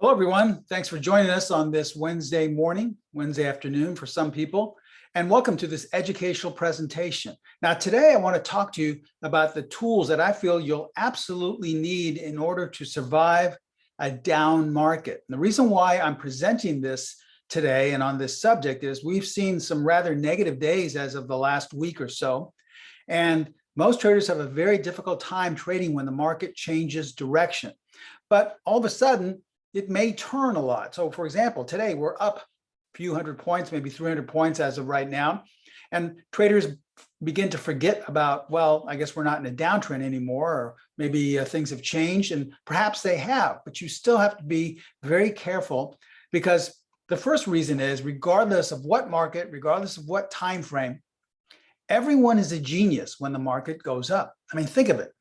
Hello, everyone. Thanks for joining us on this Wednesday morning, Wednesday afternoon for some people, and welcome to this educational presentation. Now, today I want to talk to you about the tools that I feel you'll absolutely need in order to survive a down market. And the reason why I'm presenting this today and on this subject is we've seen some rather negative days as of the last week or so, and most traders have a very difficult time trading when the market changes direction. But all of a sudden, it may turn a lot. So for example, today we're up a few hundred points, maybe 300 points as of right now. And traders begin to forget about, well, I guess we're not in a downtrend anymore, or maybe things have changed, and perhaps they have, but you still have to be very careful, because the first reason is, regardless of what market, regardless of what time frame, everyone is a genius when the market goes up. I mean, think of it.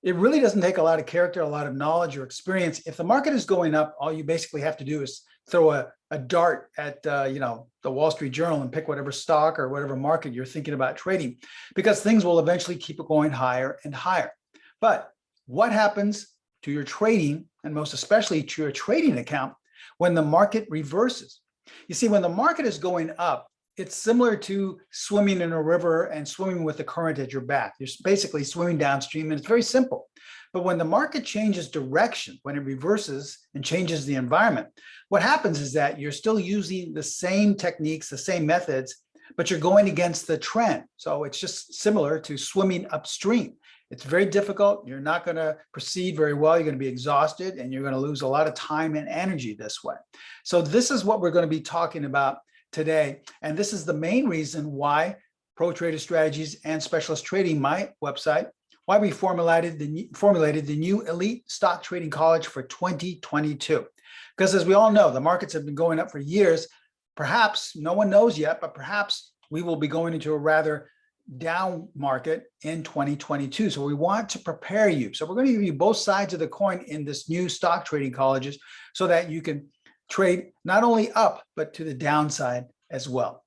It really doesn't take a lot of character, a lot of knowledge or experience. If the market is going up, all you basically have to do is throw a dart at the Wall Street Journal and pick whatever stock or whatever market you're thinking about trading, because things will eventually keep it going higher and higher. But what happens to your trading, and most especially to your trading account, when the market reverses? You see, when the market is going up, it's similar to swimming in a river and swimming with the current at your back. You're basically swimming downstream, and it's very simple. But when the market changes direction, when it reverses and changes the environment, what happens is that you're still using the same techniques, the same methods, but you're going against the trend. So it's just similar to swimming upstream. It's very difficult. You're not going to proceed very well. You're going to be exhausted, and you're going to lose a lot of time and energy this way. So this is what we're going to be talking about today. And this is the main reason why Pro Trader Strategies and Specialist Trading, my website, why we formulated the new Elite Stock Trading College for 2022. Because as we all know, the markets have been going up for years. Perhaps no one knows yet, but perhaps we will be going into a rather down market in 2022. So we want to prepare you. So we're going to give you both sides of the coin in this new stock trading colleges, so that you can trade not only up, but to the downside as well.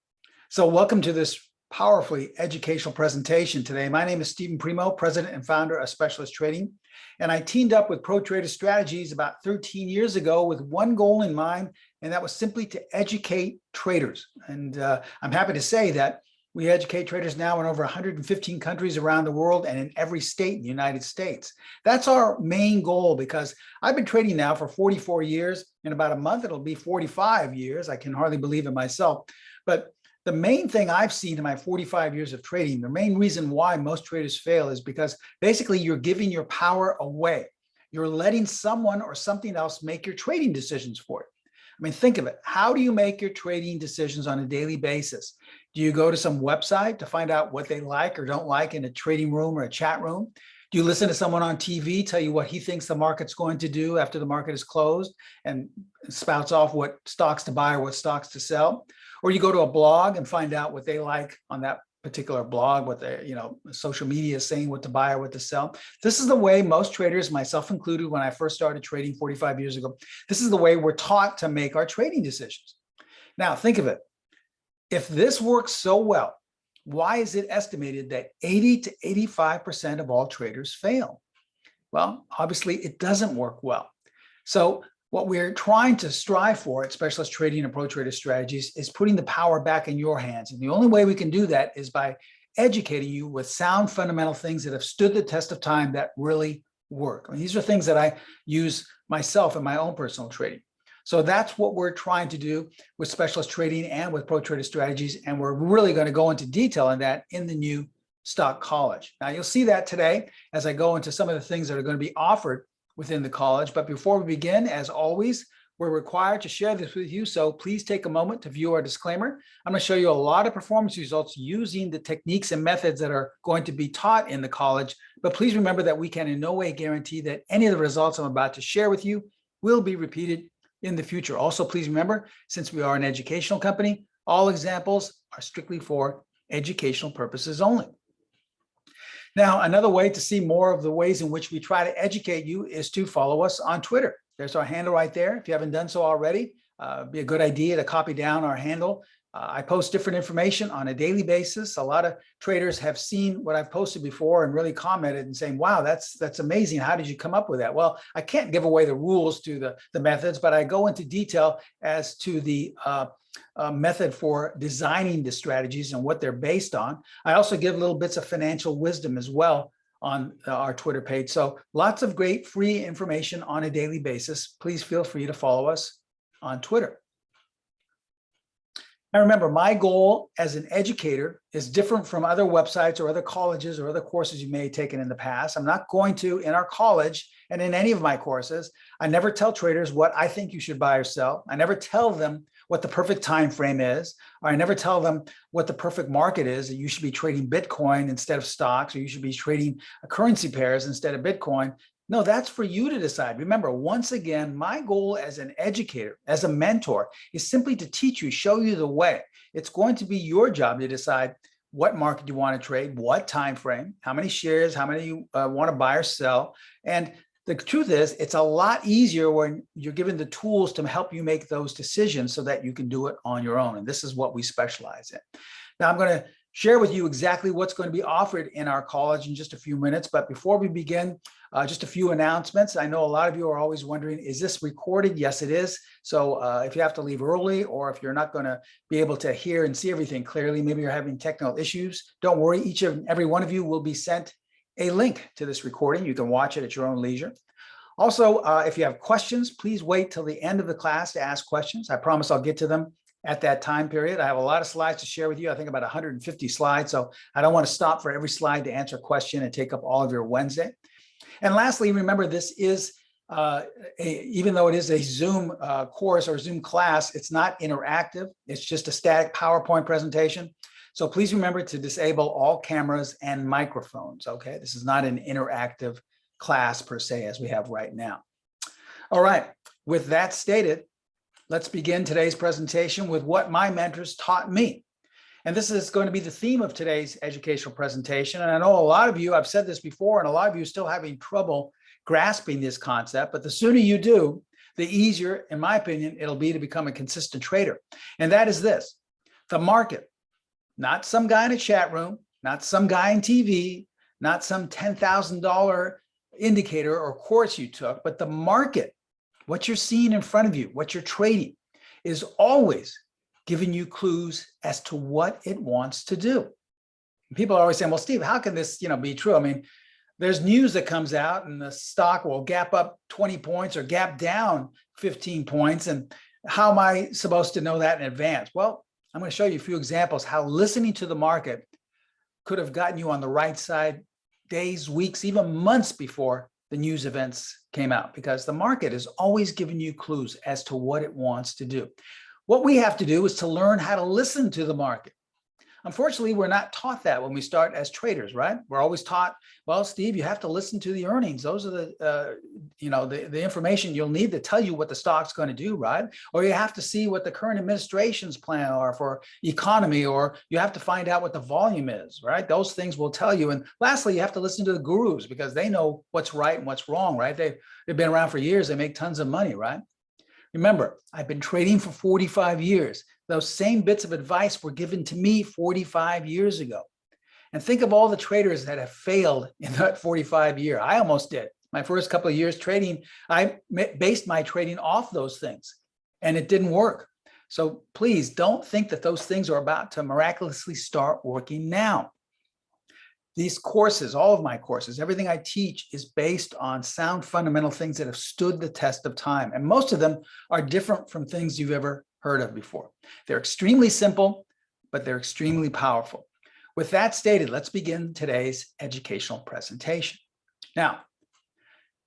So welcome to this powerfully educational presentation today. My name is Steven Primo, president and founder of Specialist Trading. And I teamed up with Pro Trader Strategies about 13 years ago with one goal in mind, and that was simply to educate traders. And I'm happy to say that we educate traders now in over 115 countries around the world and in every state in the United States. That's our main goal, because I've been trading now for 44 years. In about a month, it'll be 45 years. I can hardly believe it myself. But the main thing I've seen in my 45 years of trading, the main reason why most traders fail, is because basically you're giving your power away. You're letting someone or something else make your trading decisions for you. I mean, think of it. How do you make your trading decisions on a daily basis? Do you go to some website to find out what they like or don't like in a trading room or a chat room? Do you listen to someone on TV tell you what he thinks the market's going to do after the market is closed and spouts off what stocks to buy or what stocks to sell? Or you go to a blog and find out what they like on that particular blog, what the social media is saying, what to buy or what to sell. This is the way most traders, myself included, when I first started trading 45 years ago, this is the way we're taught to make our trading decisions. Now, think of it. If this works so well, why is it estimated that 80 to 85% of all traders fail? Well, obviously it doesn't work well. So what we're trying to strive for at Specialist Trading and Pro Trader Strategies is putting the power back in your hands. And the only way we can do that is by educating you with sound fundamental things that have stood the test of time, that really work. I mean, these are things that I use myself in my own personal trading. So that's what we're trying to do with Specialist Trading and with Pro Trader Strategies. And we're really going to go into detail on that in the new Stock College. Now, you'll see that today as I go into some of the things that are going to be offered within the college. But before we begin, as always, we're required to share this with you. So please take a moment to view our disclaimer. I'm going to show you a lot of performance results using the techniques and methods that are going to be taught in the college. But please remember that we can in no way guarantee that any of the results I'm about to share with you will be repeated in the future. Also, please remember, since we are an educational company, all examples are strictly for educational purposes only. Now, another way to see more of the ways in which we try to educate you is to follow us on Twitter. There's our handle right there. If you haven't done so already, it'd be a good idea to copy down our handle. I post different information on a daily basis. A lot of traders have seen what I've posted before and really commented and saying, wow, that's amazing. How did you come up with that? Well, I can't give away the rules to the methods, but I go into detail as to the method for designing the strategies and what they're based on. I also give little bits of financial wisdom as well on our Twitter page. So lots of great free information on a daily basis. Please feel free to follow us on Twitter. Now remember, my goal as an educator is different from other websites or other colleges or other courses you may have taken in the past. I'm not going to, in our college and in any of my courses, I never tell traders what I think you should buy or sell. I never tell them what the perfect time frame is, or I never tell them what the perfect market is, that you should be trading Bitcoin instead of stocks, or you should be trading currency pairs instead of Bitcoin. No, that's for you to decide. Remember, once again, my goal as an educator, as a mentor, is simply to teach you, show you the way. It's going to be your job to decide what market you want to trade, what time frame, how many shares, how many you want to buy or sell. And the truth is, it's a lot easier when you're given the tools to help you make those decisions so that you can do it on your own. And this is what we specialize in. Now, I'm going to share with you exactly what's going to be offered in our college in just a few minutes. But before we begin, just a few announcements. I know a lot of you are always wondering, is this recorded? Yes, it is. So if you have to leave early, or if you're not going to be able to hear and see everything clearly, maybe you're having technical issues, don't worry. Each and every one of you will be sent a link to this recording. You can watch it at your own leisure. Also, if you have questions, please wait till the end of the class to ask questions. I promise I'll get to them at that time period. I have a lot of slides to share with you. I think about 150 slides. So I don't want to stop for every slide to answer a question and take up all of your Wednesday. And lastly, remember, this is, even though it is a Zoom course or Zoom class, it's not interactive. It's just a static PowerPoint presentation. So please remember to disable all cameras and microphones, okay? This is not an interactive class per se as we have right now. All right, with that stated, let's begin today's presentation with what my mentors taught me. And this is going to be the theme of today's educational presentation. And I know a lot of you, I've said this before, and a lot of you are still having trouble grasping this concept, but the sooner you do, the easier, in my opinion, it'll be to become a consistent trader. And that is this: the market, not some guy in a chat room, not some guy on TV, not some $10,000 indicator or course you took, but the market, what you're seeing in front of you, what you're trading, is always giving you clues as to what it wants to do. People are always saying, well, Steve, how can this, be true? I mean, there's news that comes out and the stock will gap up 20 points or gap down 15 points. And how am I supposed to know that in advance? Well, I'm going to show you a few examples how listening to the market could have gotten you on the right side days, weeks, even months before the news events came out, because the market is always giving you clues as to what it wants to do. What we have to do is to learn how to listen to the market. Unfortunately, we're not taught that when we start as traders, right? We're always taught, well, Steve, you have to listen to the earnings. Those are the information you'll need to tell you what the stock's going to do, right? Or you have to see what the current administration's plan are for economy, or you have to find out what the volume is, right? Those things will tell you. And lastly, you have to listen to the gurus, because they know what's right and what's wrong, right? They've been around for years. They make tons of money, right? Remember, I've been trading for 45 years. Those same bits of advice were given to me 45 years ago. And think of all the traders that have failed in that 45 year. I almost did. My first couple of years trading, I based my trading off those things, and it didn't work. So please don't think that those things are about to miraculously start working now. These courses, all of my courses, everything I teach is based on sound fundamental things that have stood the test of time. And most of them are different from things you've ever heard of before. They're extremely simple, but they're extremely powerful. With that stated, let's begin today's educational presentation. Now,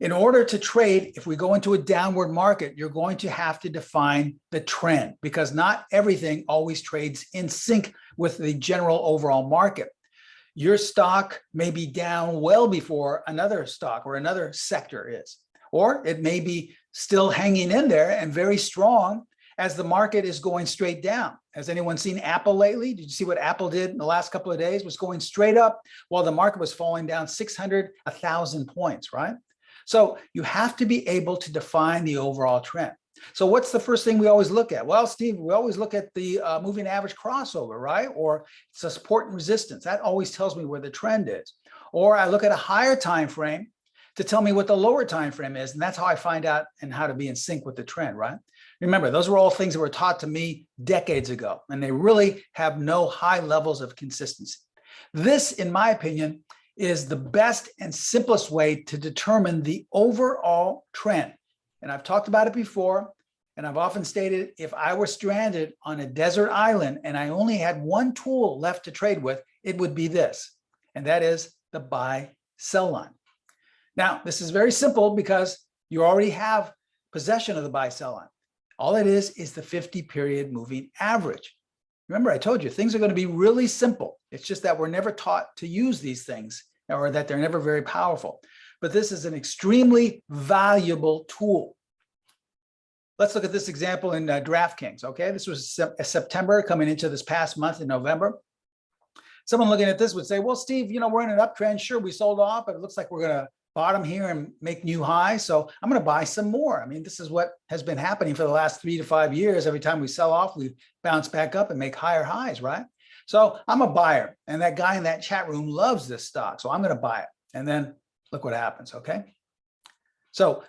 in order to trade, if we go into a downward market, you're going to have to define the trend, because not everything always trades in sync with the general overall market. Your stock may be down well before another stock or another sector is, or it may be still hanging in there and very strong as the market is going straight down. Has anyone seen Apple lately? Did you see what Apple did in the last couple of days? Was going straight up while the market was falling down 600, 1,000 points, right? So you have to be able to define the overall trend. So what's the first thing we always look at? Well, Steve, we always look at the moving average crossover, right? Or it's a support and resistance. That always tells me where the trend is. Or I look at a higher time frame to tell me what the lower time frame is. And that's how I find out and how to be in sync with the trend, right? Remember, those were all things that were taught to me decades ago, and they really have no high levels of consistency. This, in my opinion, is the best and simplest way to determine the overall trend. And I've talked about it before, and I've often stated, if I were stranded on a desert island and I only had one tool left to trade with, it would be this, and that is the buy-sell line. Now, this is very simple because you already have possession of the buy-sell line. All it is the 50-period moving average. Remember, I told you, things are going to be really simple. It's just that we're never taught to use these things, or that they're never very powerful. But this is an extremely valuable tool. Let's look at this example in DraftKings, okay? This was September coming into this past month in November. Someone looking at this would say, well, Steve, we're in an uptrend. Sure, we sold off, but it looks like we're going to bottom here and make new highs. So I'm going to buy some more. I mean, this is what has been happening for the last 3 to 5 years. Every time we sell off, we bounce back up and make higher highs, right? So I'm a buyer, and that guy in that chat room loves this stock. So I'm going to buy it. And then look what happens, okay? So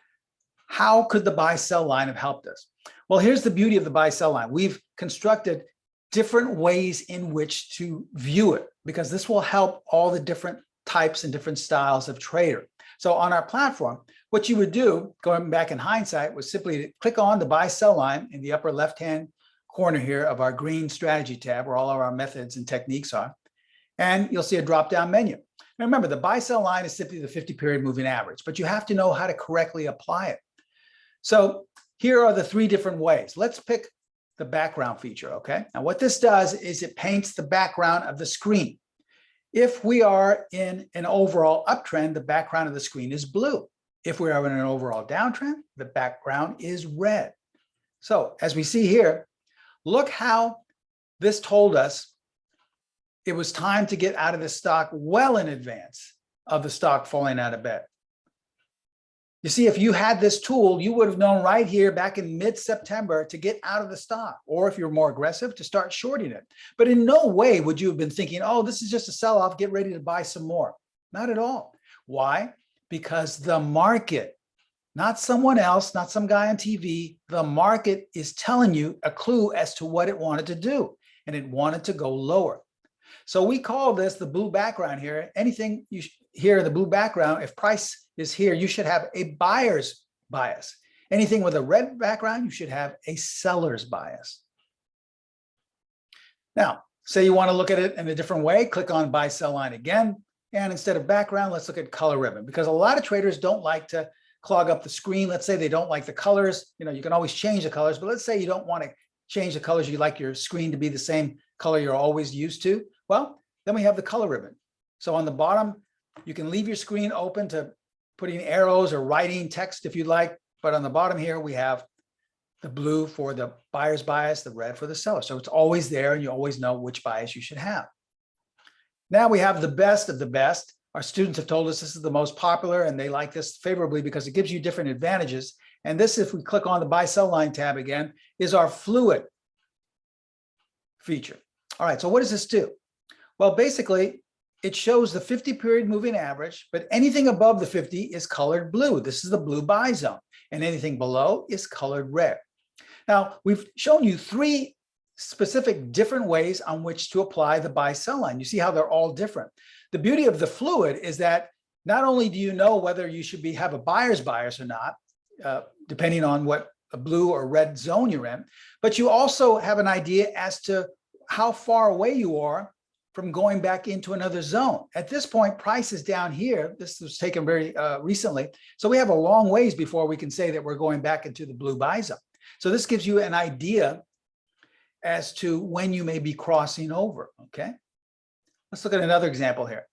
how could the buy-sell line have helped us? Well, here's the beauty of the buy-sell line. We've constructed different ways in which to view it, because this will help all the different types and different styles of trader. So on our platform, what you would do, going back in hindsight, was simply to click on the buy-sell line in the upper left-hand corner here of our green strategy tab, where all of our methods and techniques are, and you'll see a drop-down menu. Now remember, the buy-sell line is simply the 50-period moving average, but you have to know how to correctly apply it. So here are the 3 different ways. Let's pick the background feature, okay? Now what this does is it paints the background of the screen. If we are in an overall uptrend, the background of the screen is blue. If we are in an overall downtrend, the background is red. So as we see here, look how this told us it was time to get out of the stock well in advance of the stock falling out of bed. You see, if you had this tool, you would have known right here back in mid-September to get out of the stock, or if you're more aggressive, to start shorting it. But in no way would you have been thinking, oh, this is just a sell-off, get ready to buy some more. Not at all. Why? Because the market, not someone else, not some guy on TV, the market is telling you a clue as to what it wanted to do, and it wanted to go lower. So we call this the blue background here. Anything you hear the blue background, if price is here, you should have a buyer's bias. Anything with a red background, you should have a seller's bias. Now, say you want to look at it in a different way, click on buy sell line again. And instead of background, let's look at color ribbon, because a lot of traders don't like to clog up the screen. Let's say they don't like the colors. You can always change the colors, but let's say you don't want to change the colors. You like your screen to be the same color you're always used to. Well, then we have the color ribbon. So on the bottom, you can leave your screen open to putting arrows or writing text if you'd like. But on the bottom here, we have the blue for the buyer's bias, the red for the seller. So it's always there, and you always know which bias you should have. Now we have the best of the best. Our students have told us this is the most popular, and they like this favorably because it gives you different advantages. And this, if we click on the buy sell line tab again, is our fluid feature. All right, so what does this do? Well, basically, it shows the 50-period moving average, but anything above the 50 is colored blue. This is the blue buy zone, and anything below is colored red. Now, we've shown you 3 specific different ways on which to apply the buy sell line. You see how they're all different. The beauty of the fluid is that not only do you know whether you should have a buyer's bias or not, depending on what a blue or red zone you're in, but you also have an idea as to how far away you are from going back into another zone. At this point, price is down here. This was taken very recently. So we have a long ways before we can say that we're going back into the blue buy zone. So this gives you an idea as to when you may be crossing over, okay? Let's look at another example here.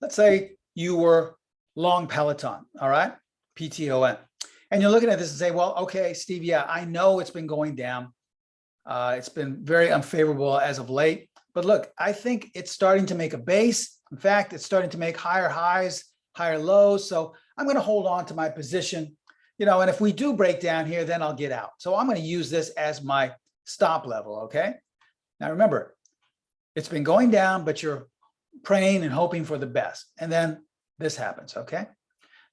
Let's say you were long Peloton, all right? PTON. And you're looking at this and say, well, okay, Steve, yeah, I know it's been going down. It's been very unfavorable as of late. But look, I think it's starting to make a base. In fact, it's starting to make higher highs, higher lows. So I'm going to hold on to my position and if we do break down here, then I'll get out. So I'm going to use this as my stop level, okay? Now remember, it's been going down, but you're praying and hoping for the best. And then this happens, okay?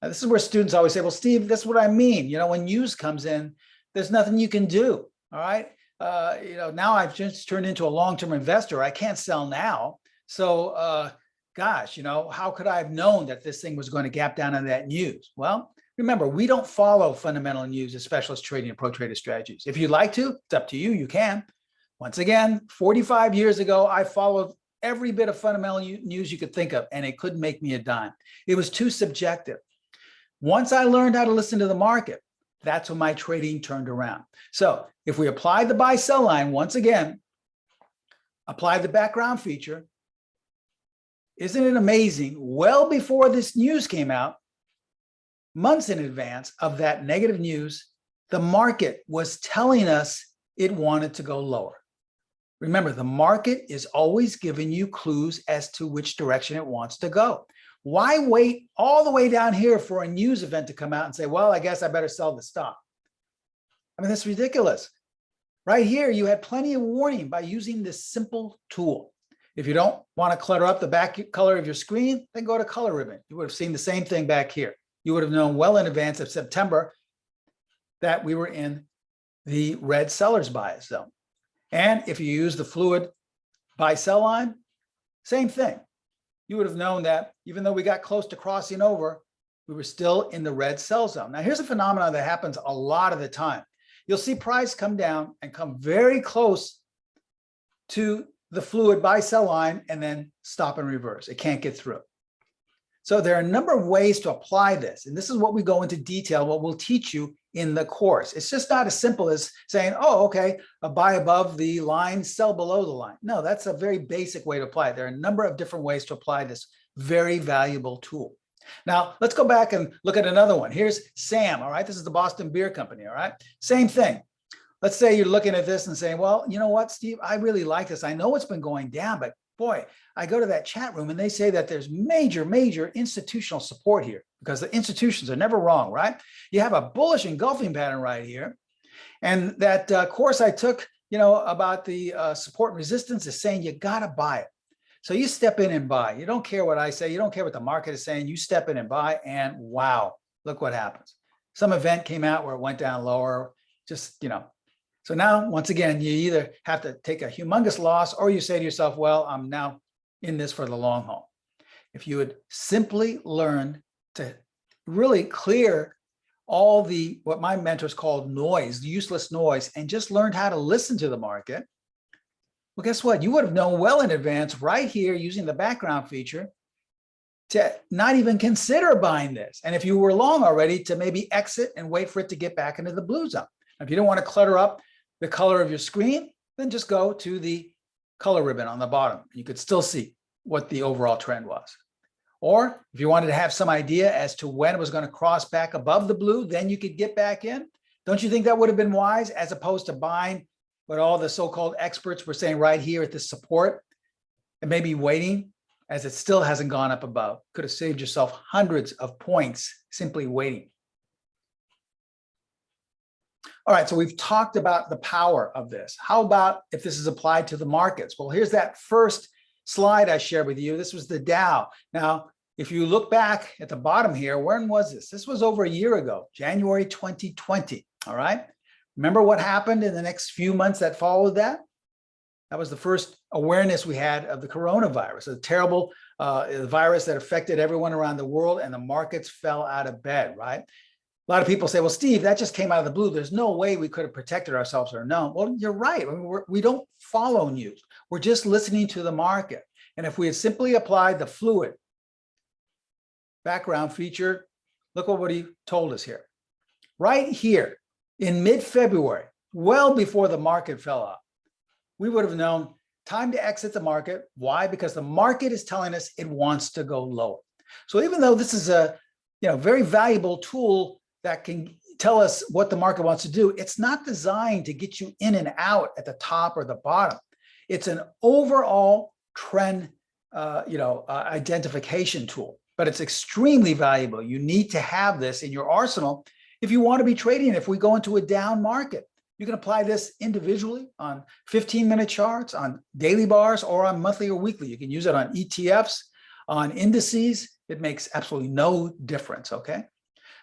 Now this is where students always say, well, Steve, that's what I mean. When news comes in, there's nothing you can do, all right? Now I've just turned into a long-term investor. I can't sell now. So, gosh, how could I have known that this thing was going to gap down on that news? Well, remember, we don't follow fundamental news as specialist trading and pro trader strategies. If you'd like to, it's up to you. You can. Once again, 45 years ago, I followed every bit of fundamental news you could think of, and it couldn't make me a dime. It was too subjective. Once I learned how to listen to the market, that's when my trading turned around. So if we apply the buy-sell line, once again, apply the background feature, isn't it amazing? Well before this news came out, months in advance of that negative news, the market was telling us it wanted to go lower. Remember, the market is always giving you clues as to which direction it wants to go. Why wait all the way down here for a news event to come out and say, well, I guess I better sell the stock? I mean, that's ridiculous. Right here, you had plenty of warning by using this simple tool. If you don't want to clutter up the back color of your screen, then go to color ribbon. You would have seen the same thing back here. You would have known well in advance of September that we were in the red seller's bias zone. And if you use the fluid buy-sell line, same thing. You would have known that even though we got close to crossing over, we were still in the red sell zone. Now, here's a phenomenon that happens a lot of the time. You'll see price come down and come very close to the fluid buy-sell line and then stop and reverse. It can't get through. So there are a number of ways to apply this. And this is what we go into detail, what we'll teach you in the course. It's just not as simple as saying, oh, okay, a buy above the line, sell below the line. No, that's a very basic way to apply it. There are a number of different ways to apply this very valuable tool. Now, let's go back and look at another one. Here's Sam, all right? This is the Boston Beer Company, all right? Same thing. Let's say you're looking at this and saying, well, you know what, Steve, I really like this. I know it's been going down, but boy, I go to that chat room and they say that there's major institutional support here because the institutions are never wrong, right? You have a bullish engulfing pattern right here. And that course I took, about the support and resistance is saying you got to buy it. So you step in and buy. You don't care what I say. You don't care what the market is saying. You step in and buy and wow, look what happens. Some event came out where it went down lower, So now, once again, you either have to take a humongous loss or you say to yourself, well, I'm now in this for the long haul. If you would simply learn to really clear all the, what my mentors called noise, useless noise, and just learned how to listen to the market, well, guess what? You would have known well in advance right here using the background feature to not even consider buying this. And if you were long already, to maybe exit and wait for it to get back into the blue zone. If you don't want to clutter up the color of your screen, then just go to the color ribbon on the bottom. You could still see what the overall trend was. Or if you wanted to have some idea as to when it was going to cross back above the blue, then you could get back in. Don't you think that would have been wise as opposed to buying what all the so-called experts were saying right here at the support and maybe waiting as it still hasn't gone up above? Could have saved yourself hundreds of points simply waiting. All right, so we've talked about the power of this. How about if this is applied to the markets? Well, here's that first slide I shared with you. This was the Dow. Now, if you look back at the bottom here, when was this? This was over a year ago, January 2020, all right? Remember what happened in the next few months that followed that? That was the first awareness we had of the coronavirus, a terrible virus that affected everyone around the world, and the markets fell out of bed, right? A lot of people say, well, Steve, that just came out of the blue. There's no way we could have protected ourselves or known. Well, you're right. I mean, we don't follow news. We're just listening to the market. And if we had simply applied the fluid background feature, look what he told us here. Right here in mid-February, well before the market fell off, we would have known time to exit the market. Why? Because the market is telling us it wants to go lower. So even though this is a very valuable tool that can tell us what the market wants to do, it's not designed to get you in and out at the top or the bottom. It's an overall trend identification tool, but it's extremely valuable. You need to have this in your arsenal If you want to be trading, if we go into a down market, you can apply this individually on 15-minute charts, on daily bars, or on monthly or weekly. You can use it on ETFs, on indices. It makes absolutely no difference, okay?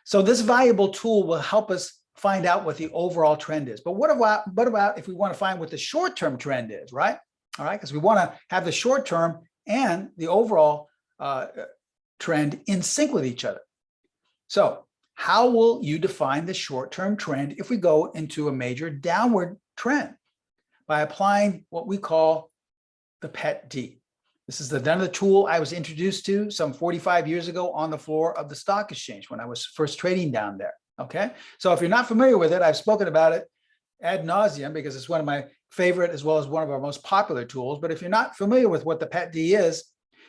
So this valuable tool will help us find out what the overall trend is. But what about if we want to find what the short-term trend is, right? All right, because we want to have the short-term and the overall trend in sync with each other. So how will you define the short-term trend if we go into a major downward trend? By applying what we call the PET-D. This is another tool I was introduced to some 45 years ago on the floor of the stock exchange when I was first trading down there, okay? So if you're not familiar with it, I've spoken about it ad nauseum because it's one of my favorite as well as one of our most popular tools. But if you're not familiar with what the PET-D is,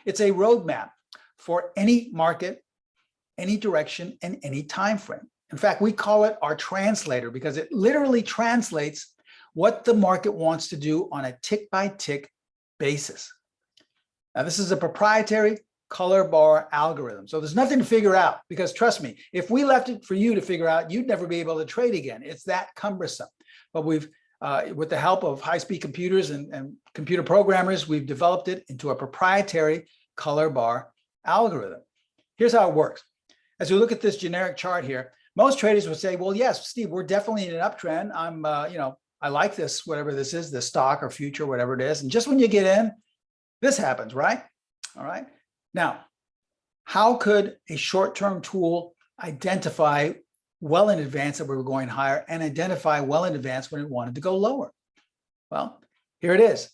it's a roadmap for any market, any direction, and any time frame. In fact, we call it our translator because it literally translates what the market wants to do on a tick-by-tick basis. Now, this is a proprietary color bar algorithm. So there's nothing to figure out because trust me, if we left it for you to figure out, you'd never be able to trade again. It's that cumbersome. But we've, with the help of high-speed computers and computer programmers, we've developed it into a proprietary color bar algorithm. Here's how it works. As we look at this generic chart here, most traders would say, well, yes, Steve, we're definitely in an uptrend. I like this, whatever this is, the stock or future, whatever it is. And just when you get in, this happens, right? All right. Now, how could a short-term tool identify well in advance that we were going higher and identify well in advance when it wanted to go lower? Well, here it is.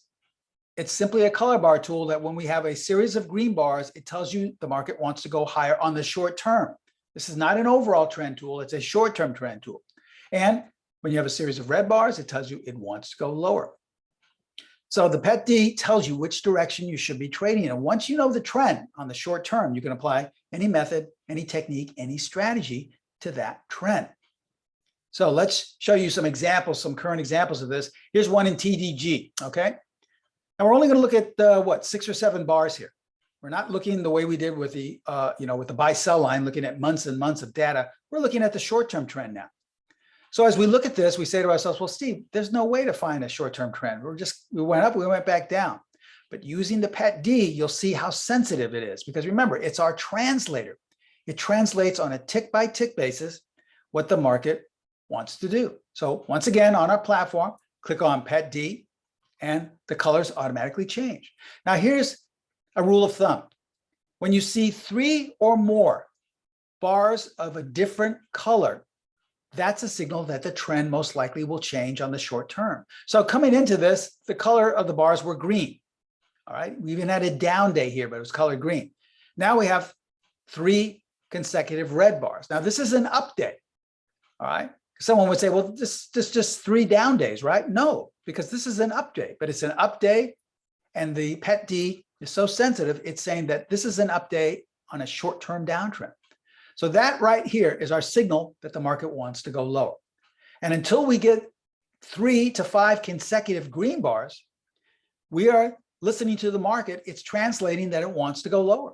It's simply a color bar tool that when we have a series of green bars, it tells you the market wants to go higher on the short term. This is not an overall trend tool. It's a short-term trend tool. And when you have a series of red bars, it tells you it wants to go lower. So the PET-D tells you which direction you should be trading. And once you know the trend on the short term, you can apply any method, any technique, any strategy to that trend. So let's show you some examples, some current examples of this. Here's one in TDG, okay? And we're only going to look at 6 or 7 bars here. We're not looking the way we did with the, with the buy-sell line, looking at months and months of data. We're looking at the short-term trend now. So as we look at this, we say to ourselves, well, Steve, there's no way to find a short-term trend. We went up, we went back down. But using the PET-D, you'll see how sensitive it is because remember, it's our translator. It translates on a tick-by-tick basis what the market wants to do. So once again, on our platform, click on PET-D and the colors automatically change. Now here's a rule of thumb. When you see 3 or more bars of a different color, that's a signal that the trend most likely will change on the short term. So coming into this, the color of the bars were green. All right, we even had a down day here, but it was colored green. Now we have 3 consecutive red bars. Now this is an up day. All right, someone would say, well, this just 3 down days, right? No, because this is an up day, but it's an up day, and the PET-D is so sensitive, it's saying that this is an up day on a short-term downtrend. So that right here is our signal that the market wants to go lower. And until we get 3 to 5 consecutive green bars, we are listening to the market. It's translating that it wants to go lower.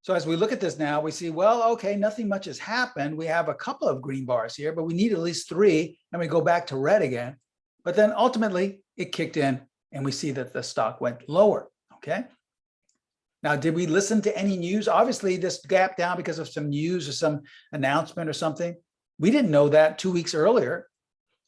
So as we look at this now, we see, well, okay, nothing much has happened. We have a couple of green bars here, but we need at least 3, and we go back to red again. But then ultimately it kicked in and we see that the stock went lower, okay? Now, did we listen to any news? Obviously, this gap down because of some news or some announcement or something. We didn't know that 2 weeks earlier.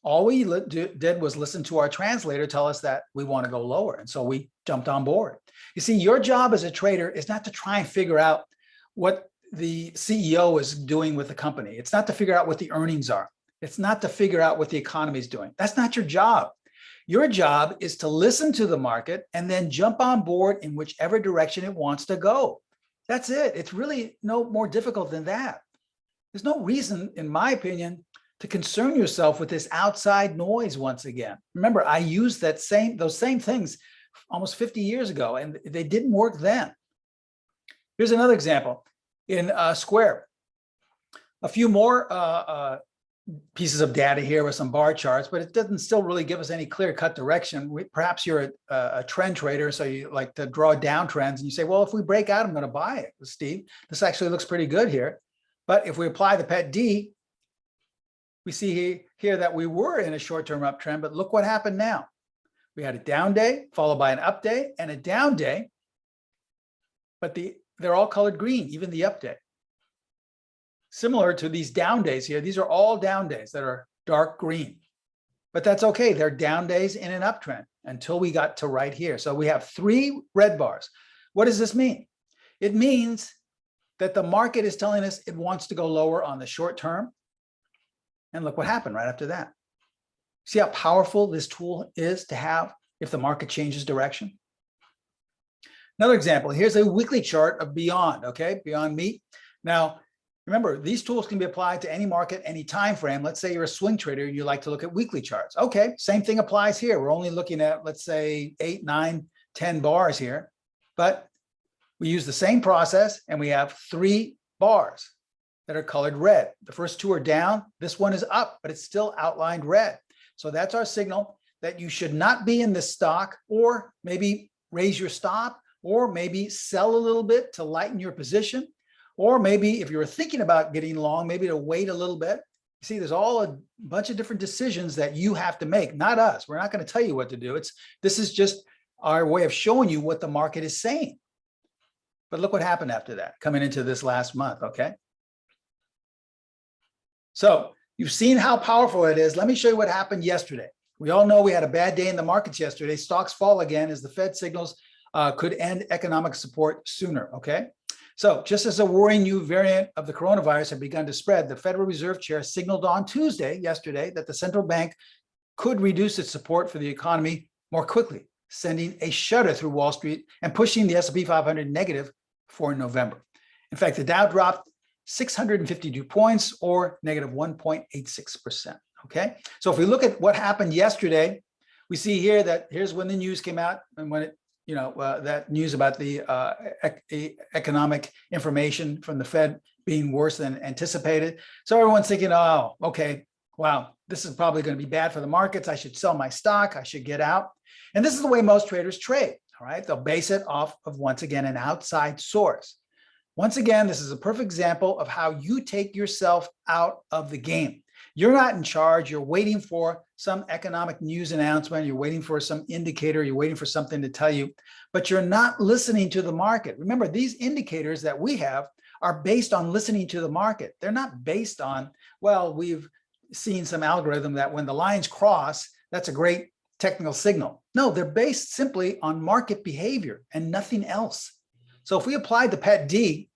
All we did was listen to our translator tell us that we want to go lower. And so we jumped on board. You see, your job as a trader is not to try and figure out what the CEO is doing with the company. It's not to figure out what the earnings are. It's not to figure out what the economy is doing. That's not your job. Your job is to listen to the market and then jump on board in whichever direction it wants to go. That's it. It's really no more difficult than that. There's no reason, in my opinion, to concern yourself with this outside noise once again. Remember, I used those same things almost 50 years ago, and they didn't work then. Here's another example in Square. A few more pieces of data here with some bar charts, but it doesn't still really give us any clear-cut direction. Perhaps you're a trend trader, so you like to draw down trends, and you say, well, if we break out, I'm going to buy it. Steve, this actually looks pretty good here. But if we apply the PET-D, we see here that we were in a short-term uptrend, but look what happened now. We had a down day followed by an up day and a down day, but they're all colored green, even the up day. Similar to these down days here, these are all down days that are dark green, but that's okay. They're down days in an uptrend until we got to right here. So we have 3 red bars. What does this mean? It means that the market is telling us it wants to go lower on the short term. And look what happened right after that. See how powerful this tool is to have if the market changes direction? Another example, here's a weekly chart of Beyond, okay? Beyond Meat. Now, remember, these tools can be applied to any market, any time frame. Let's say you're a swing trader and you like to look at weekly charts. Okay, same thing applies here. We're only looking at, let's say, 8, 9, 10 bars here, but we use the same process and we have 3 bars that are colored red. The first 2 are down. This one is up, but it's still outlined red. So that's our signal that you should not be in this stock, or maybe raise your stop, or maybe sell a little bit to lighten your position. Or maybe if you're thinking about getting long, maybe to wait a little bit. You see, there's all a bunch of different decisions that you have to make, not us. We're not going to tell you what to do. This is just our way of showing you what the market is saying. But look what happened after that, coming into this last month, okay? So you've seen how powerful it is. Let me show you what happened yesterday. We all know we had a bad day in the markets yesterday. Stocks fall again as the Fed signals could end economic support sooner, okay? So just as a worrying new variant of the coronavirus had begun to spread, the Federal Reserve Chair signaled on Tuesday, yesterday, that the central bank could reduce its support for the economy more quickly, sending a shudder through Wall Street and pushing the S&P 500 negative for November. In fact, the Dow dropped 652 points, or negative 1.86%, okay? So if we look at what happened yesterday, we see here that here's when the news came out, and when it that news about the economic information from the Fed being worse than anticipated. So everyone's thinking, oh, okay, wow, this is probably going to be bad for the markets. I should sell my stock. I should get out. And this is the way most traders trade, all right? They'll base it off of, once again, an outside source. Once again, this is a perfect example of how you take yourself out of the game. You're not in charge. You're waiting for some economic news announcement. You're waiting for some indicator. You're waiting for something to tell you, but you're not listening to the market. Remember, these indicators that we have are based on listening to the market. They're not based on, well, we've seen some algorithm that when the lines cross, that's a great technical signal. No, they're based simply on market behavior and nothing else. So if we applied the PET D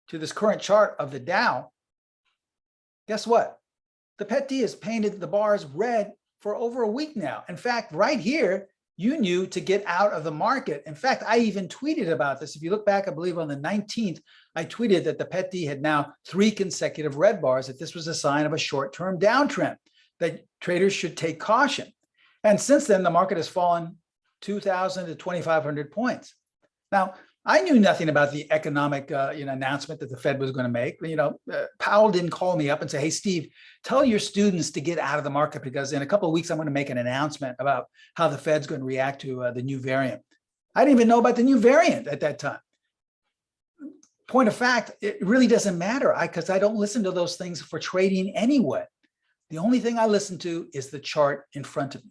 to this current chart of the Dow, guess what? The PET D has painted the bars red for over a week now. In fact, right here, you knew to get out of the market. In fact, I even tweeted about this. If you look back, I believe on the 19th, I tweeted that the PET D had now 3 consecutive red bars, that this was a sign of a short-term downtrend, that traders should take caution. And since then, the market has fallen 2,000 to 2,500 points. Now, I knew nothing about the economic announcement that the Fed was going to make. Powell didn't call me up and say, hey, Steve, tell your students to get out of the market because in a couple of weeks, I'm going to make an announcement about how the Fed's going to react to the new variant. I didn't even know about the new variant at that time. Point of fact, it really doesn't matter because I don't listen to those things for trading anyway. The only thing I listen to is the chart in front of me.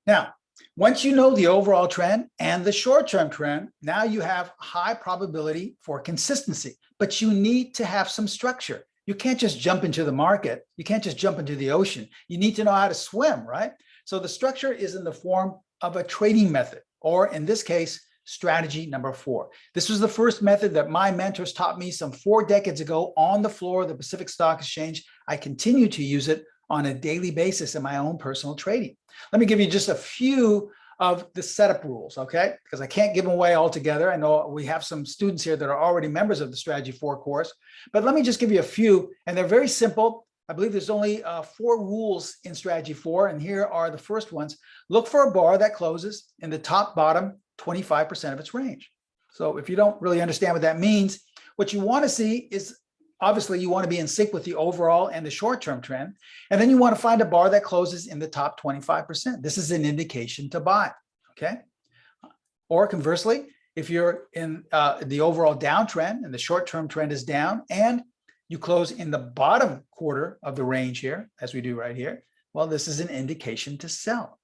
Now, once you know the overall trend and the short-term trend, now you have high probability for consistency, but you need to have some structure. You can't just jump into the market. You can't just jump into the ocean. You need to know how to swim, right? So the structure is in the form of a trading method, or in this case, strategy number 4. This was the first method that my mentors taught me some 4 decades ago on the floor of the Pacific Stock Exchange. I continue to use it on a daily basis in my own personal trading. Let me give you just a few of the setup rules, okay? Because I can't give them away altogether. I know we have some students here that are already members of the Strategy 4 course, but let me just give you a few, and they're very simple. I believe there's only 4 rules in Strategy 4, and here are the first ones. Look for a bar that closes in the top bottom 25% of its range. So if you don't really understand what that means, what you want to see is, obviously, you want to be in sync with the overall and the short-term trend. And then you want to find a bar that closes in the top 25%. This is an indication to buy, okay? Or conversely, if you're in the overall downtrend and the short-term trend is down and you close in the bottom quarter of the range here, as we do right here, well, this is an indication to sell.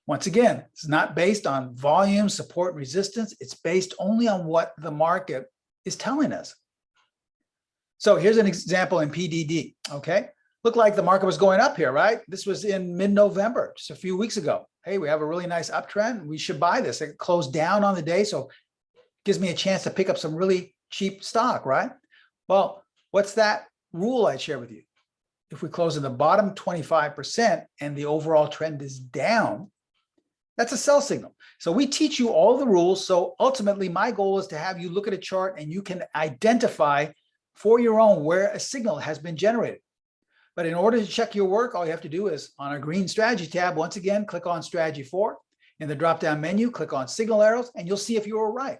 Once again, it's not based on volume, support, resistance. It's based only on what the market is telling us. So here's an example in PDD, okay? Looked like the market was going up here, right? This was in mid-November, just a few weeks ago. Hey, we have a really nice uptrend. We should buy this. It closed down on the day, so it gives me a chance to pick up some really cheap stock, right? Well, what's that rule I share with you? If we close in the bottom 25% and the overall trend is down, that's a sell signal. So we teach you all the rules. So ultimately, my goal is to have you look at a chart and you can identify for your own where a signal has been generated. But in order to check your work, all you have to do is on our green strategy tab, once again, click on strategy 4. In the drop-down menu, click on signal arrows, and you'll see if you were right.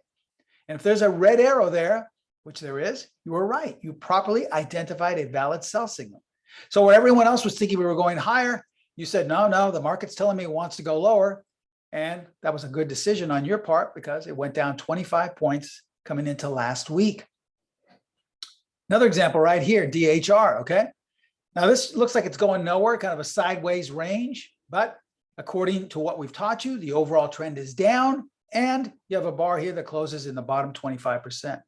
And if there's a red arrow there, which there is, you were right. You properly identified a valid sell signal. So where everyone else was thinking we were going higher, you said, no, the market's telling me it wants to go lower. And that was a good decision on your part because it went down 25 points coming into last week. Another example right here, DHR, okay? Now this looks like it's going nowhere, kind of a sideways range, but according to what we've taught you, the overall trend is down and you have a bar here that closes in the bottom 25%.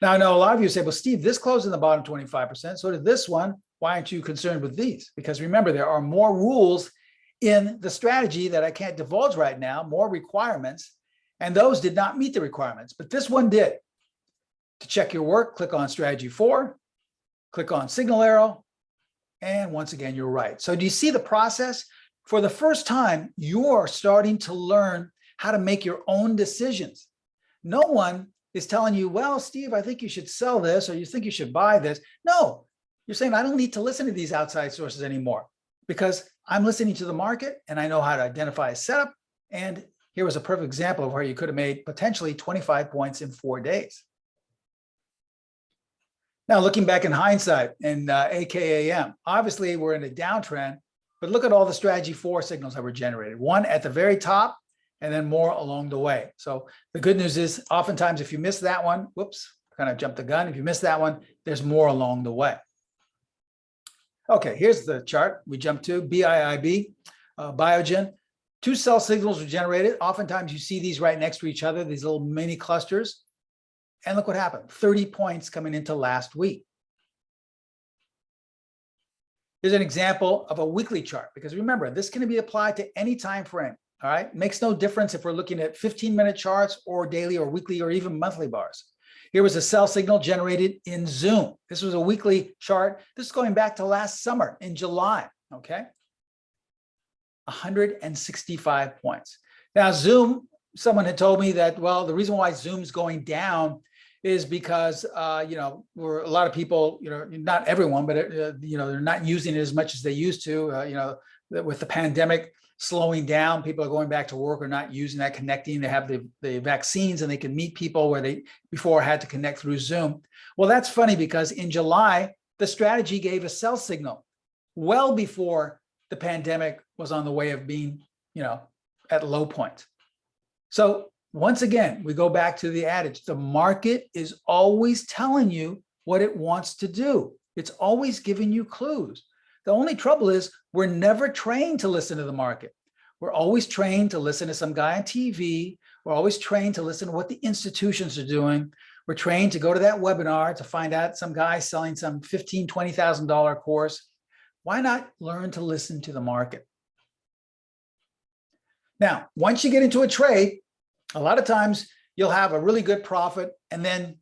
Now I know a lot of you say, well, Steve, this closed in the bottom 25%, so did this one. Why aren't you concerned with these? Because remember, there are more rules in the strategy that I can't divulge right now, more requirements, and those did not meet the requirements, but this one did. To check your work, click on strategy 4, click on signal arrow, and once again, you're right. So do you see the process? For the first time, you're starting to learn how to make your own decisions. No one is telling you, well, Steve, I think you should sell this, or you think you should buy this. No, you're saying, I don't need to listen to these outside sources anymore because I'm listening to the market and I know how to identify a setup. And here was a perfect example of where you could have made potentially 25 points in 4 days. Now, looking back in hindsight in AKAM, obviously we're in a downtrend, but look at all the strategy 4 signals that were generated. One at the very top and then more along the way. So the good news is oftentimes if you miss that one, whoops, kind of jumped the gun. If you miss that one, there's more along the way. Okay, here's the chart we jumped to, BIIB, Biogen. 2 sell signals were generated. Oftentimes you see these right next to each other, these little mini clusters. And look what happened, 30 points coming into last week. Here's an example of a weekly chart, because remember, this can be applied to any time frame, all right? Makes no difference if we're looking at 15-minute charts or daily or weekly or even monthly bars. Here was a sell signal generated in Zoom. This was a weekly chart. This is going back to last summer in July, okay? 165 points. Now, Zoom, someone had told me that, well, the reason why Zoom's going down is because, where a lot of people, not everyone, but, they're not using it as much as they used to, with the pandemic slowing down, people are going back to work or not using that, connecting. They have the vaccines and they can meet people where they before had to connect through Zoom. Well, that's funny because in July, the strategy gave a sell signal well before the pandemic was on the way of being, at low point. So once again, we go back to the adage, the market is always telling you what it wants to do. It's always giving you clues. The only trouble is we're never trained to listen to the market. We're always trained to listen to some guy on TV. We're always trained to listen to what the institutions are doing. We're trained to go to that webinar to find out some guy selling some $15,000, $20,000 course. Why not learn to listen to the market? Now, once you get into a trade, a lot of times you'll have a really good profit and then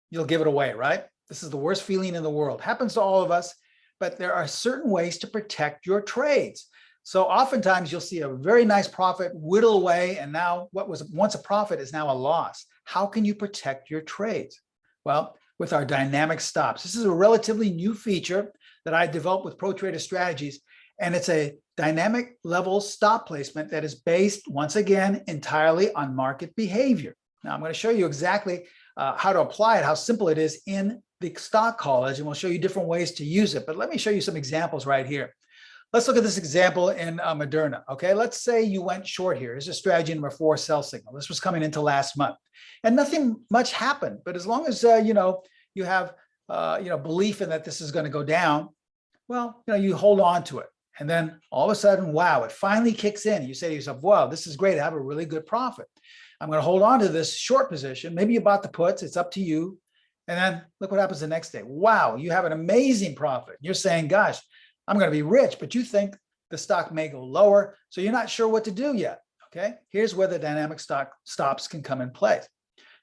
you'll give it away, right? This is the worst feeling in the world. Happens to all of us. But there are certain ways to protect your trades. So oftentimes you'll see a very nice profit whittle away, and now what was once a profit is now a loss. How can you protect your trades? Well, with our dynamic stops. This is a relatively new feature that I developed with Pro Trader Strategies, and it's a dynamic level stop placement that is based, once again, entirely on market behavior. Now I'm going to show you exactly how to apply it, how simple it is in the stock college, and we'll show you different ways to use it. But let me show you some examples right here. Let's look at this example in Moderna. Okay, let's say you went short here. Here's a strategy number 4, sell signal. This was coming into last month, and nothing much happened. But as long as you have belief in that this is going to go down, well, you hold on to it. And then all of a sudden, wow, it finally kicks in. You say to yourself, wow, this is great. I have a really good profit. I'm going to hold on to this short position. Maybe you bought the puts. It's up to you. And then look what happens the next day. Wow, you have an amazing profit. You're saying, gosh, I'm going to be rich, but you think the stock may go lower. So you're not sure what to do yet. Okay, here's where the dynamic stock stops can come in place.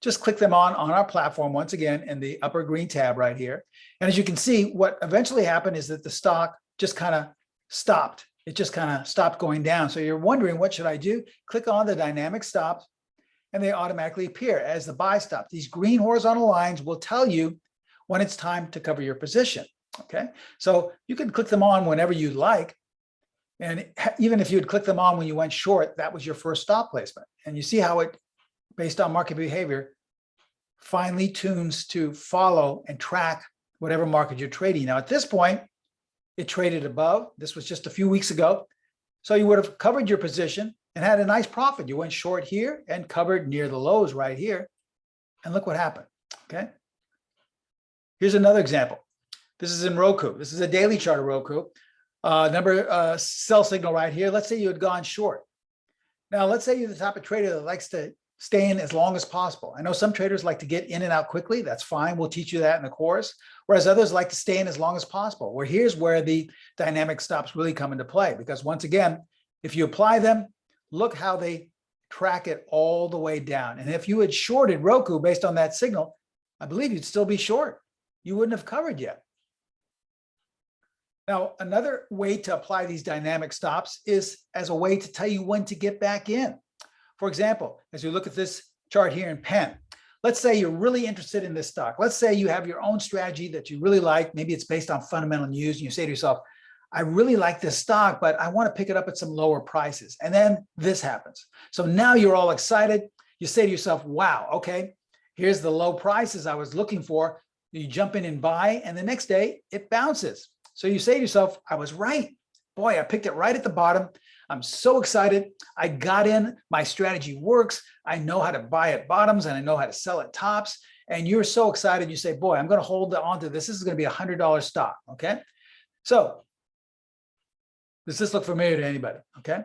Just click them on our platform once again in the upper green tab right here. And as you can see, what eventually happened is that the stock just kind of stopped. It just kind of stopped going down. So you're wondering, what should I do? Click on the dynamic stops and they automatically appear as the buy stop. These green horizontal lines will tell you when it's time to cover your position. Okay, so you can click them on whenever you like. And even if you had clicked them on when you went short, that was your first stop placement. And you see how it, based on market behavior, finely tunes to follow and track whatever market you're trading. Now, at this point, it traded above. This was just a few weeks ago. So you would have covered your position and had a nice profit. You went short here and covered near the lows right here. And look what happened. Okay. Here's another example. This is in Roku. This is a daily chart of Roku. Sell signal right here. Let's say you had gone short. Now, let's say you're the type of trader that likes to stay in as long as possible. I know some traders like to get in and out quickly. That's fine. We'll teach you that in the course. Whereas others like to stay in as long as possible. Well, here's where the dynamic stops really come into play. Because once again, if you apply them, look how they track it all the way down. And if you had shorted Roku based on that signal, I believe you'd still be short. You wouldn't have covered yet. Now, another way to apply these dynamic stops is as a way to tell you when to get back in. For example, as you look at this chart here in pen, let's say you're really interested in this stock. Let's say you have your own strategy that you really like. Maybe it's based on fundamental news. And you say to yourself, I really like this stock, but I want to pick it up at some lower prices. And then this happens. So now you're all excited. You say to yourself, wow, okay, here's the low prices I was looking for. You jump in and buy, and the next day it bounces. So you say to yourself, I was right. Boy, I picked it right at the bottom. I'm so excited. I got in. My strategy works. I know how to buy at bottoms and I know how to sell at tops. And you're so excited. You say, boy, I'm going to hold on to this. This is going to be $100 stock. Okay. So does this look familiar to anybody? Okay.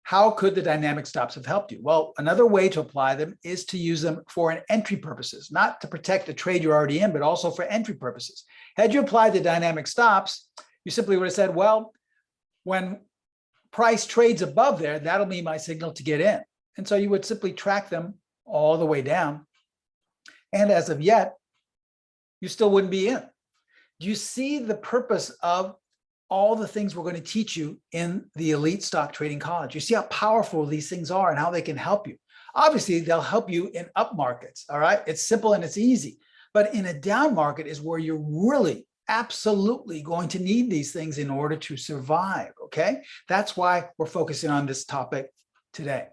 How could the dynamic stops have helped you? Well, another way to apply them is to use them for an entry purposes, not to protect the trade you're already in, but also for entry purposes. Had you applied the dynamic stops, you simply would have said, well, when price trades above there, that'll be my signal to get in. And so you would simply track them all the way down. And as of yet, you still wouldn't be in. Do you see the purpose of all the things we're going to teach you in the Elite Stock Trading College? You see how powerful these things are and how they can help you. Obviously, they'll help you in up markets, all right? It's simple and it's easy. But in a down market is where you're really absolutely going to need these things in order to survive, okay? That's why we're focusing on this topic today.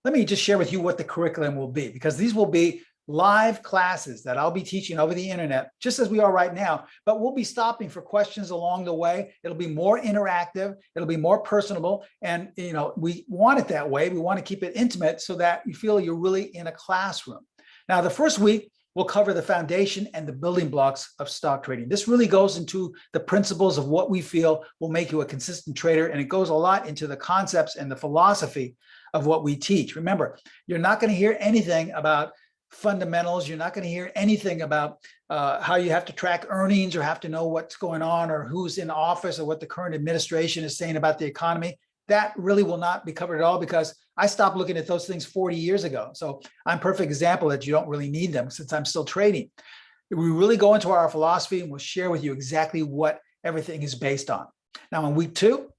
Let me just share with you what the curriculum will be, because these will be live classes that I'll be teaching over the internet, just as we are right now, but we'll be stopping for questions along the way. It'll be more interactive. It'll be more personable. And, we want it that way. We want to keep it intimate so that you feel you're really in a classroom. Now, the first week, we'll cover the foundation and the building blocks of stock trading. This really goes into the principles of what we feel will make you a consistent trader. And it goes a lot into the concepts and the philosophy of what we teach. Remember, you're not going to hear anything about fundamentals. You're not going to hear anything about how you have to track earnings or have to know what's going on or who's in office or what the current administration is saying about the economy. That really will not be covered at all, because I stopped looking at those things 40 years ago. So I'm a perfect example that you don't really need them since I'm still trading. We really go into our philosophy and we'll share with you exactly what everything is based on. Now in week 2,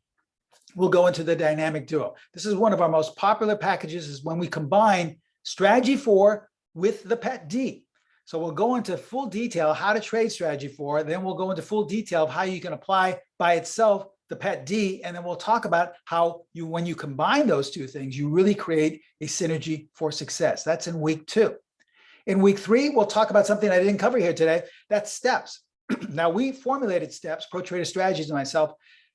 we'll go into the dynamic duo. This is one of our most popular packages, is when we combine strategy 4 with the pet D. So we'll go into full detail how to trade strategy 4. Then we'll go into full detail of how you can apply by itself the pet D. And then we'll talk about how when you combine those two things, you really create a synergy for success. That's in week 2. In week 3, we'll talk about something I didn't cover here today. That's steps. Now, we formulated steps, Pro Trader Strategies and myself,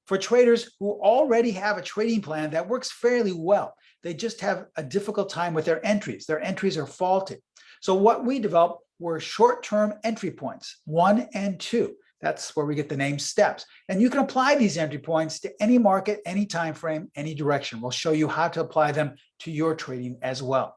for traders who already have a trading plan that works fairly well. They just have a difficult time with their entries. Their entries are faulty. So what we developed were short-term entry points, 1 and 2. That's where we get the name steps. And you can apply these entry points to any market, any time frame, any direction. We'll show you how to apply them to your trading as well.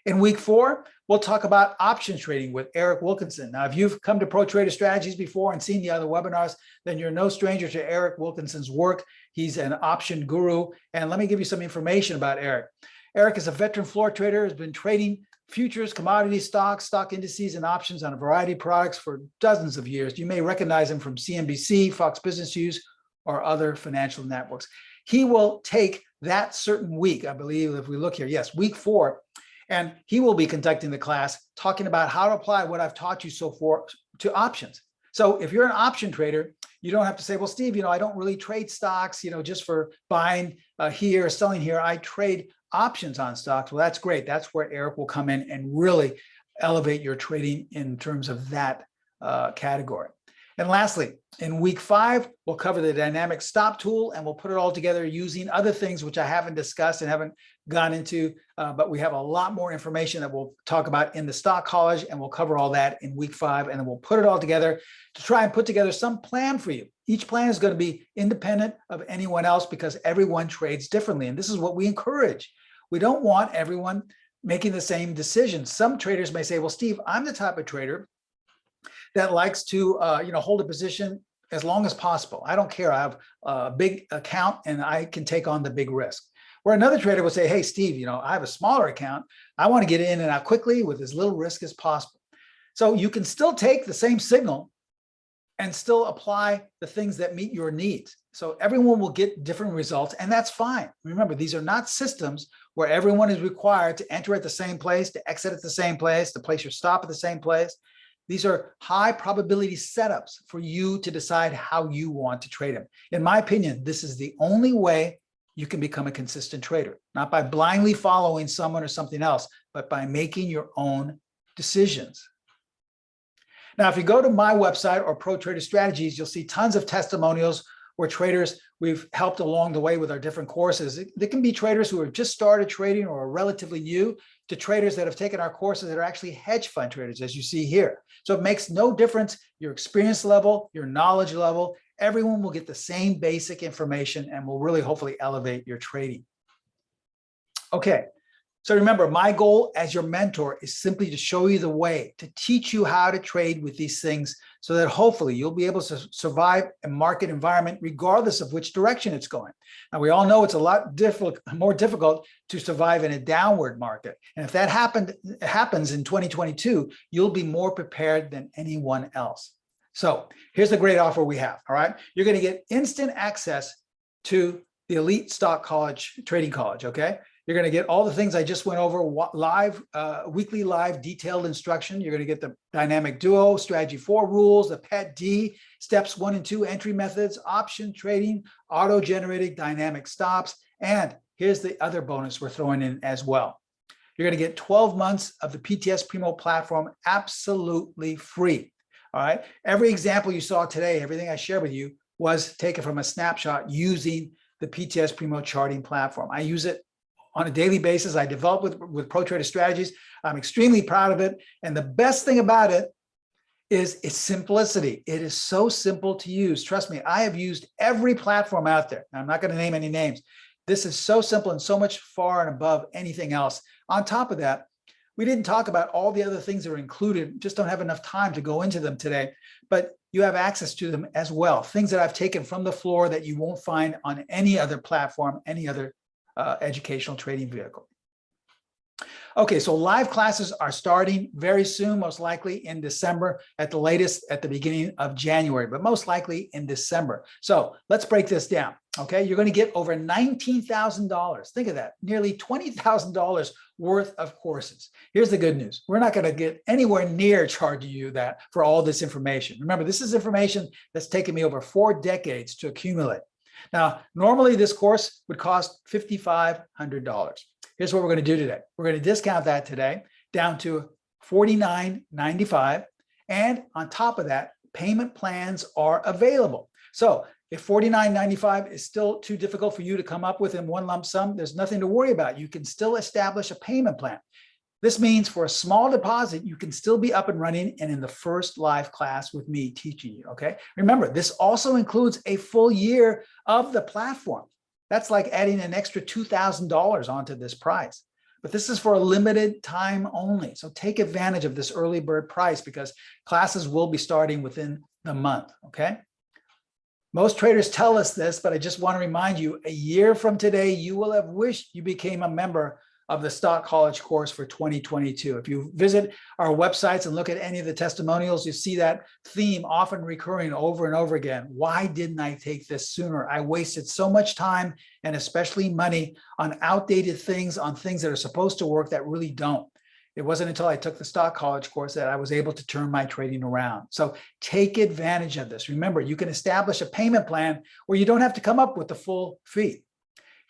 In week 4, we'll talk about options trading with Eric Wilkinson. Now, if you've come to Pro Trader Strategies before and seen the other webinars, then you're no stranger to Eric Wilkinson's work. He's an option guru. And let me give you some information about Eric. Eric is a veteran floor trader, has been trading futures, commodities, stocks, stock indices, and options on a variety of products for dozens of years. You may recognize him from CNBC, Fox Business News, or other financial networks. He will take that certain week, I believe, if we look here, yes, week 4, and he will be conducting the class talking about how to apply what I've taught you so far to options. So if you're an option trader, you don't have to say, well, Steve, I don't really trade stocks, just for buying here, selling here. I trade options on stocks. Well, that's great. That's where Eric will come in and really elevate your trading in terms of that category. And lastly, in week 5, we'll cover the dynamic stop tool, and we'll put it all together using other things which I haven't discussed and haven't gone into, but we have a lot more information that we'll talk about in the stock college, and we'll cover all that in week 5, and then we'll put it all together to try and put together some plan for you. Each plan is going to be independent of anyone else because everyone trades differently, and this is what we encourage. We don't want everyone making the same decisions. Some traders may say, well, Steve, I'm the type of trader that likes to hold a position as long as possible. I don't care. I have a big account and I can take on the big risk. Where another trader would say, hey, Steve, I have a smaller account. I want to get in and out quickly with as little risk as possible. So you can still take the same signal and still apply the things that meet your needs. So everyone will get different results, and that's fine. Remember, these are not systems where everyone is required to enter at the same place, to exit at the same place, to place your stop at the same place. These are high probability setups for you to decide how you want to trade them. In my opinion, this is the only way you can become a consistent trader, not by blindly following someone or something else, but by making your own decisions. Now, if you go to my website or Pro Trader Strategies, you'll see tons of testimonials where traders we've helped along the way with our different courses. There can be traders who have just started trading or are relatively new to traders that have taken our courses that are actually hedge fund traders, as you see here. So it makes no difference your experience level, your knowledge level. Everyone will get the same basic information and will really hopefully elevate your trading. Okay. So remember, my goal as your mentor is simply to show you the way, to teach you how to trade with these things so that hopefully you'll be able to survive a market environment regardless of which direction it's going. Now, we all know it's a lot more difficult to survive in a downward market. And if that happens in 2022, you'll be more prepared than anyone else. So here's the great offer we have, all right? You're going to get instant access to the Elite Stock College, Trading College, okay? You're going to get all the things I just went over, live, weekly live detailed instruction. You're going to get the dynamic duo, strategy 4 rules, the PET D, steps 1 and 2 entry methods, option trading, auto-generated dynamic stops. And here's the other bonus we're throwing in as well. You're going to get 12 months of the PTS Primo platform absolutely free. All right. Every example you saw today, everything I shared with you was taken from a snapshot using the PTS Primo charting platform. I use it on a daily basis. I developed with Pro Trader Strategies. I'm extremely proud of it. And the best thing about it is its simplicity. It is so simple to use. Trust me, I have used every platform out there. Now, I'm not going to name any names. This is so simple and so much far and above anything else. On top of that, we didn't talk about all the other things that are included, just don't have enough time to go into them today, but you have access to them as well. Things that I've taken from the floor that you won't find on any other platform, any other educational trading vehicle. Okay, so live classes are starting very soon, most likely in December, at the latest at the beginning of January, but most likely in December. So let's break this down. Okay, you're going to get over $19,000. Think of that, nearly $20,000 worth of courses. Here's the good news. We're not going to get anywhere near charging you that for all this information. Remember, this is information that's taken me over 4 decades to accumulate. Now, normally this course would cost $5,500. Here's what we're going to do today. We're going to discount that today down to $49.95. And on top of that, payment plans are available. So if $49.95 is still too difficult for you to come up with in one lump sum, there's nothing to worry about. You can still establish a payment plan. This means for a small deposit, you can still be up and running and in the first live class with me teaching you, okay? Remember, this also includes a full year of the platform. That's like adding an extra $2,000 onto this price. But this is for a limited time only. So take advantage of this early bird price because classes will be starting within the month, okay? Most traders tell us this, but I just want to remind you, a year from today, you will have wished you became a member of the Stock College course for 2022. If you visit our websites and look at any of the testimonials, you see that theme often recurring over and over again. Why didn't I take this sooner? I wasted so much time and especially money on outdated things, on things that are supposed to work that really don't. It wasn't until I took the Stock College course that I was able to turn my trading around. So take advantage of this. Remember, you can establish a payment plan where you don't have to come up with the full fee.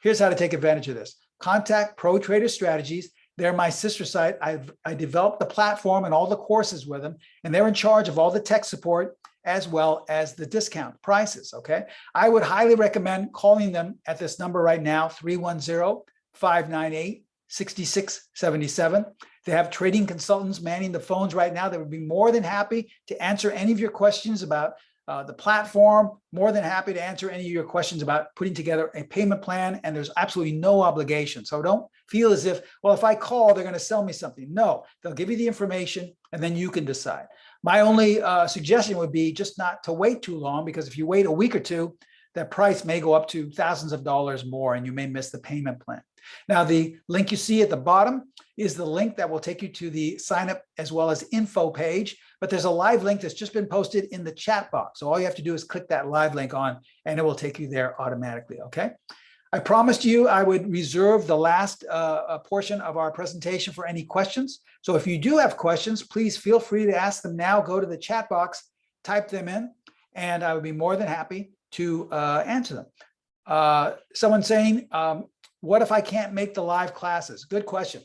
Here's how to take advantage of this. Contact Pro Trader Strategies. They're my sister site. I developed the platform and all the courses with them, and they're in charge of all the tech support as well as the discount prices, okay? I would highly recommend calling them at this number right now, 310-598-6677. They have trading consultants manning the phones right now that would be more than happy to answer any of your questions about the platform, more than happy to answer any of your questions about putting together a payment plan, and there's absolutely no obligation. So don't feel as if, well, if I call, they're going to sell me something. No, they'll give you the information and then you can decide. My only suggestion would be just not to wait too long, because if you wait a week or two, that price may go up to thousands of dollars more and you may miss the payment plan. Now, the link you see at the bottom is the link that will take you to the sign up as well as info page, but there's a live link that's just been posted in the chat box. So all you have to do is click that live link on and it will take you there automatically, okay? I promised you I would reserve the last portion of our presentation for any questions. So if you do have questions, please feel free to ask them now. Go to the chat box, type them in, and I would be more than happy to answer them. Someone saying, what if I can't make the live classes? Good question.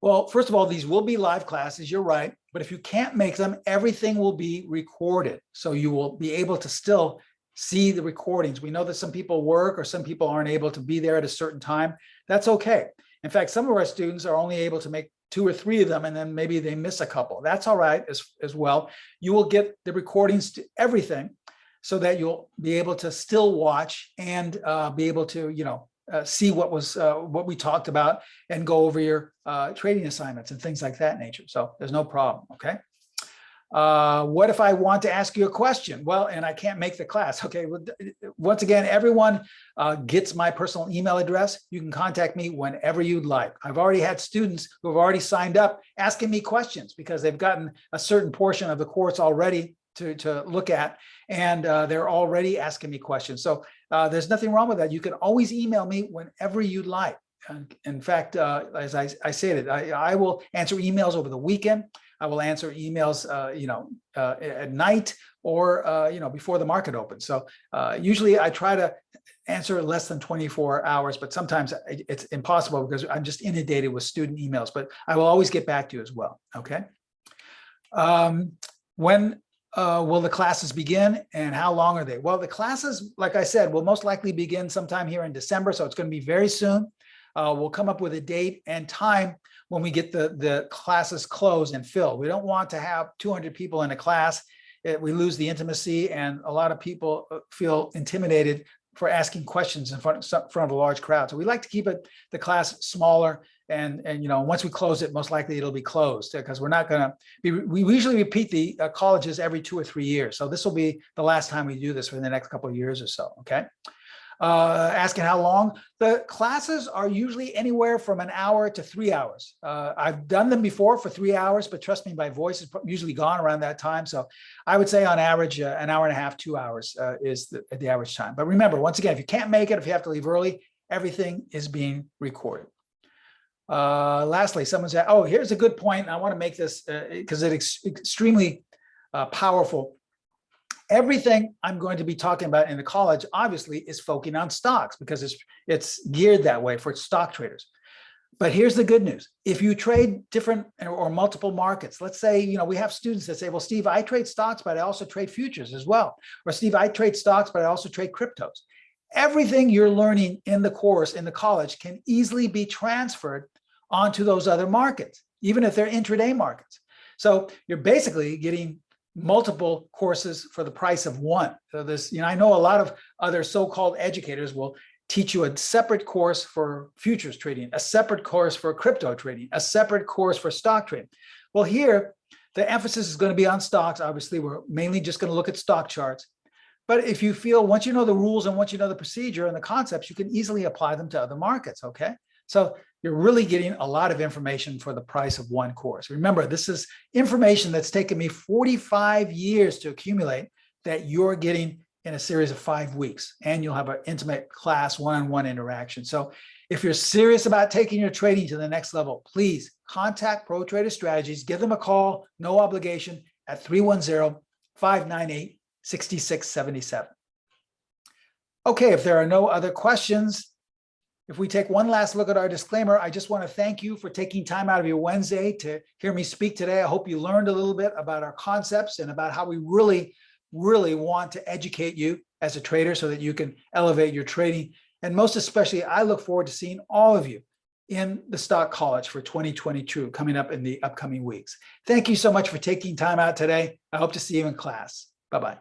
Well, first of all, these will be live classes, you're right. But if you can't make them, everything will be recorded. So you will be able to still see the recordings. We know that some people work or some people aren't able to be there at a certain time. That's okay. In fact, some of our students are only able to make 2 or 3 of them, and then maybe they miss a couple. That's all right as well. You will get the recordings to everything so that you'll be able to still watch and be able to, see what we talked about and go over your trading assignments and things like that nature. So there's no problem, okay? What if I want to ask you a question? Well, and I can't make the class. Okay, well, once again, everyone gets my personal email address. You can contact me whenever you'd like. I've already had students who have already signed up asking me questions because they've gotten a certain portion of the course already to look at, and they're already asking me questions. So there's nothing wrong with that. You can always email me whenever you'd like. In fact, as I stated, I will answer emails over the weekend. I will answer emails, at night or, before the market opens. So usually I try to answer less than 24 hours, but sometimes it's impossible because I'm just inundated with student emails, but I will always get back to you as well, okay? When will the classes begin and how long are they? Well, the classes, like I said, will most likely begin sometime here in December, so it's going to be very soon. We'll come up with a date and time when we get the classes closed and filled. We don't want to have 200 people in a class. We lose the intimacy, and a lot of people feel intimidated for asking questions in front of a large crowd. So we like to keep the class smaller, and once we close it, most likely it'll be closed because we're not going to be. We usually repeat the colleges every 2 or 3 years. So this will be the last time we do this for the next couple of years or so. Okay. Asking how long. The classes are usually anywhere from an hour to 3 hours. I've done them before for 3 hours, but trust me, my voice is usually gone around that time. So I would say on average, an hour and a half, 2 hours is the average time. But remember, once again, if you can't make it, if you have to leave early, everything is being recorded. Lastly, someone said, oh, here's a good point. I want to make this because it's extremely powerful. Everything I'm going to be talking about in the college, obviously, is focusing on stocks because it's geared that way for stock traders. But here's the good news. If you trade different or multiple markets, let's say, we have students that say, well, Steve, I trade stocks, but I also trade futures as well. Or Steve, I trade stocks, but I also trade cryptos. Everything you're learning in the course, in the college, can easily be transferred onto those other markets, even if they're intraday markets. So you're basically getting multiple courses for the price of one. So this, I know a lot of other so-called educators will teach you a separate course for futures trading, a separate course for crypto trading, a separate course for stock trading. Well, here, the emphasis is going to be on stocks. Obviously, we're mainly just going to look at stock charts. But if you feel, once you know the rules and once you know the procedure and the concepts, you can easily apply them to other markets, okay? So you're really getting a lot of information for the price of one course. Remember, this is information that's taken me 45 years to accumulate that you're getting in a series of 5 weeks, and you'll have an intimate class one-on-one interaction. So if you're serious about taking your trading to the next level, please contact Pro Trader Strategies, give them a call, no obligation, at 310-598-6677. Okay, if there are no other questions, if we take one last look at our disclaimer, I just want to thank you for taking time out of your Wednesday to hear me speak today. I hope you learned a little bit about our concepts and about how we really want to educate you as a trader so that you can elevate your trading. And most especially, I look forward to seeing all of you in the Stock College for 2022 coming up in the upcoming weeks. Thank you so much for taking time out today. I hope to see you in class. Bye-bye.